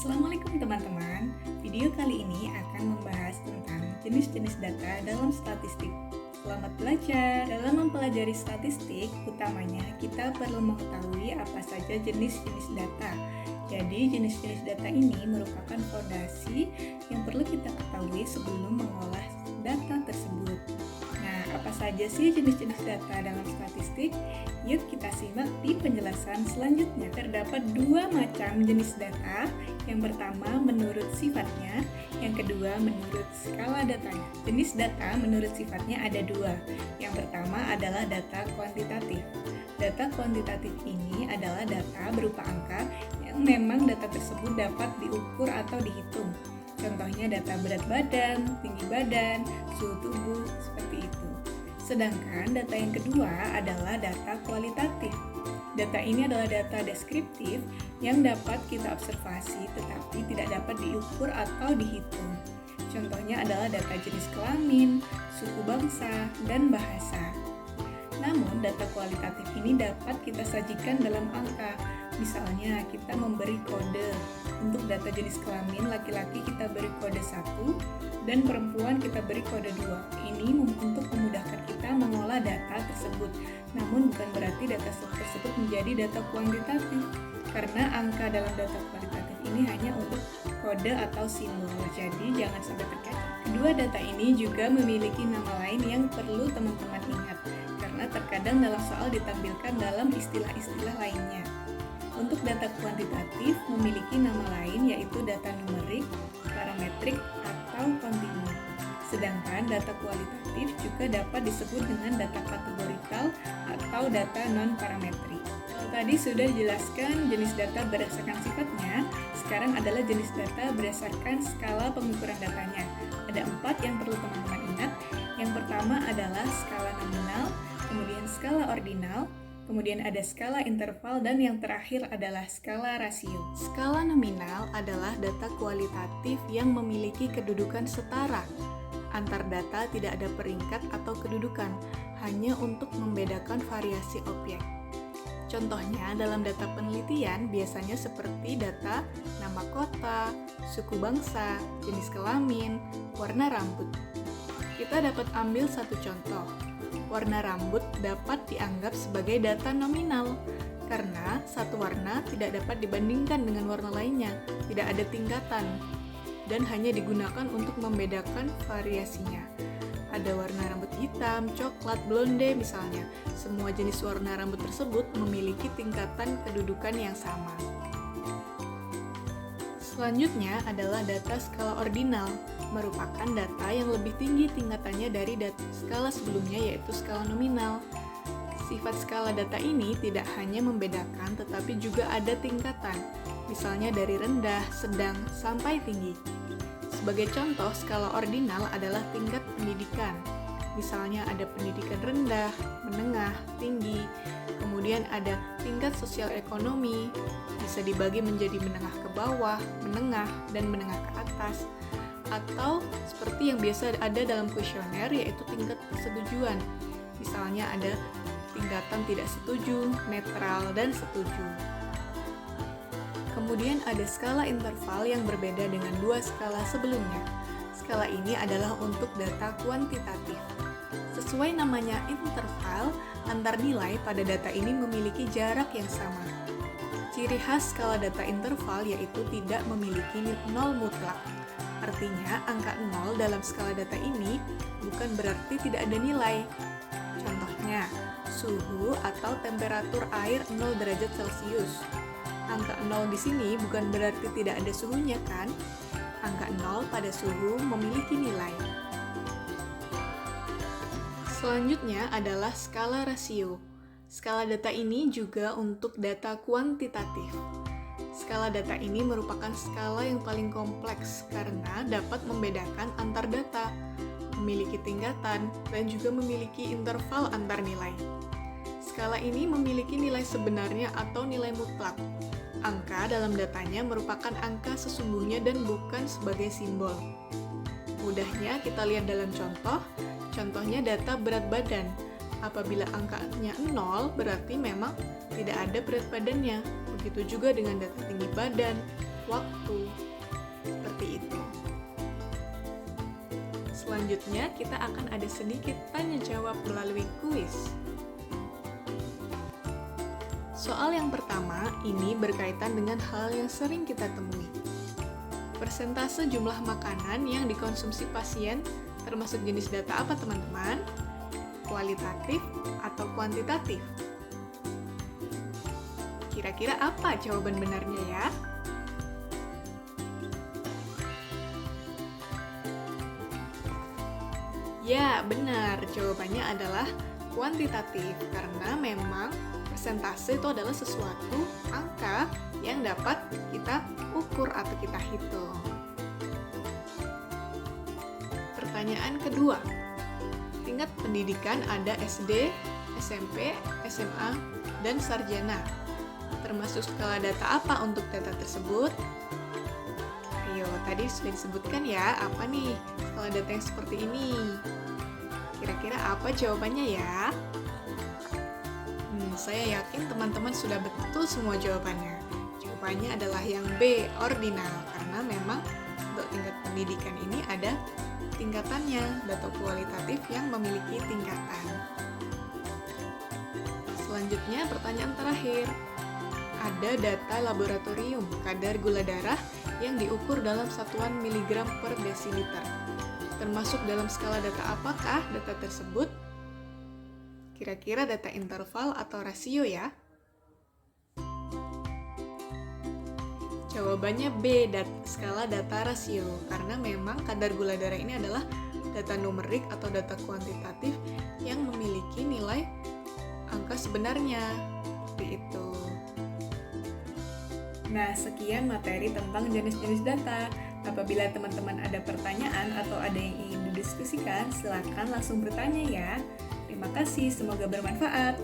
Assalamualaikum teman-teman. Video kali ini akan membahas tentang jenis-jenis data dalam statistik. Selamat belajar. Dalam mempelajari statistik, utamanya kita perlu mengetahui apa saja jenis-jenis data. Jadi, jenis-jenis data ini merupakan fondasi yang perlu kita ketahui sebelum mengolah data tersebut. Nah, apa saja sih jenis-jenis data dalam statistik? Yuk kita simak di penjelasan selanjutnya. Terdapat dua macam jenis data. Yang pertama menurut sifatnya, yang kedua menurut skala datanya. Jenis data menurut sifatnya ada dua. Yang pertama adalah data kuantitatif. Data kuantitatif ini adalah data berupa angka yang memang data tersebut dapat diukur atau dihitung. Contohnya data berat badan, tinggi badan, suhu tubuh, seperti itu. Sedangkan data yang kedua adalah data kualitatif. Data ini adalah data deskriptif yang dapat kita observasi tetapi tidak dapat diukur atau dihitung. Contohnya adalah data jenis kelamin, suku bangsa, dan bahasa. Namun, data kualitatif ini dapat kita sajikan dalam angka. Misalnya, kita memberi kode. Untuk data jenis kelamin, laki-laki kita beri kode 1, dan perempuan kita beri kode 2. Ini untuk memudahkan kita mengolah data tersebut. Namun, bukan berarti data tersebut menjadi data kuantitatif, karena angka dalam data kualitatif ini hanya untuk kode atau simbol. Jadi, jangan sampai terkecoh. Kedua data ini juga memiliki nama lain yang perlu teman-teman ingat, karena terkadang dalam soal ditampilkan dalam istilah-istilah lainnya. Untuk data kuantitatif memiliki nama lain yaitu data numerik, parametrik, atau kontinu. Sedangkan data kualitatif juga dapat disebut dengan data kategorikal atau data non-parametrik. Tadi sudah dijelaskan jenis data berdasarkan sifatnya, sekarang adalah jenis data berdasarkan skala pengukuran datanya. Ada 4 yang perlu teman-teman ingat. Yang pertama adalah skala nominal, kemudian skala ordinal, kemudian ada skala interval, dan yang terakhir adalah skala rasio. Skala nominal adalah data kualitatif yang memiliki kedudukan setara. Antar data tidak ada peringkat atau kedudukan, hanya untuk membedakan variasi objek. Contohnya dalam data penelitian biasanya seperti data nama kota, suku bangsa, jenis kelamin, warna rambut. Kita dapat ambil satu contoh. Warna rambut dapat dianggap sebagai data nominal karena satu warna tidak dapat dibandingkan dengan warna lainnya, tidak ada tingkatan, dan hanya digunakan untuk membedakan variasinya. Ada warna rambut hitam, coklat, blonde misalnya. Semua jenis warna rambut tersebut memiliki tingkatan kedudukan yang sama. Selanjutnya adalah data skala ordinal, merupakan data yang lebih tinggi tingkatannya dari data skala sebelumnya yaitu skala nominal. Sifat skala data ini tidak hanya membedakan tetapi juga ada tingkatan, misalnya dari rendah, sedang, sampai tinggi. Sebagai contoh, skala ordinal adalah tingkat pendidikan. Misalnya ada pendidikan rendah, menengah, tinggi, kemudian ada tingkat sosial ekonomi, bisa dibagi menjadi menengah ke bawah, menengah, dan menengah ke atas. Atau seperti yang biasa ada dalam kuesioner yaitu tingkat persetujuan. Misalnya ada tingkatan tidak setuju, netral, dan setuju. Kemudian ada skala interval yang berbeda dengan dua skala sebelumnya. Skala ini adalah untuk data kuantitatif. Sesuai namanya interval, antar nilai pada data ini memiliki jarak yang sama. Ciri khas skala data interval yaitu tidak memiliki nol mutlak. Artinya, angka 0 dalam skala data ini bukan berarti tidak ada nilai. Contohnya, suhu atau temperatur air 0 derajat Celcius. Angka 0 di sini bukan berarti tidak ada suhunya kan? Angka 0 pada suhu memiliki nilai. Selanjutnya adalah skala rasio. Skala data ini juga untuk data kuantitatif. Skala data ini merupakan skala yang paling kompleks karena dapat membedakan antar data, memiliki tingkatan, dan juga memiliki interval antar nilai. Skala ini memiliki nilai sebenarnya atau nilai mutlak. Angka dalam datanya merupakan angka sesungguhnya dan bukan sebagai simbol. Mudahnya kita lihat dalam contohnya data berat badan. Apabila angkanya 0, berarti memang tidak ada berat badannya. Begitu juga dengan data tinggi badan, waktu, Selanjutnya, kita akan ada sedikit tanya-jawab melalui kuis. Soal yang pertama, ini berkaitan dengan hal yang sering kita temui. Persentase jumlah makanan yang dikonsumsi pasien termasuk jenis data apa, teman-teman? Kualitatif atau kuantitatif? Kira-kira apa jawaban benarnya ya? Ya, benar. Jawabannya adalah kuantitatif karena memang persentase itu adalah sesuatu angka yang dapat kita ukur atau kita hitung. Pertanyaan kedua. Tingkat pendidikan ada SD, SMP, SMA, dan sarjana. Termasuk skala data apa untuk data tersebut? Ayo, tadi sudah disebutkan ya, apa nih skala data yang seperti ini? Kira-kira apa jawabannya ya? Saya yakin teman-teman sudah betul semua jawabannya. Jawabannya adalah yang B, ordinal, karena memang untuk tingkat pendidikan ini ada tingkatannya, data kualitatif yang memiliki tingkatan. Selanjutnya, pertanyaan terakhir. Ada data laboratorium kadar gula darah yang diukur dalam satuan miligram per desiliter. Termasuk dalam skala data apakah data tersebut? Kira-kira data interval atau rasio ya? Jawabannya B, skala data rasio. Karena memang kadar gula darah ini adalah data numerik atau data kuantitatif yang memiliki nilai angka sebenarnya. Seperti itu. Nah, sekian materi tentang jenis-jenis data. Apabila teman-teman ada pertanyaan atau ada yang ingin didiskusikan, silakan langsung bertanya ya. Terima kasih, semoga bermanfaat.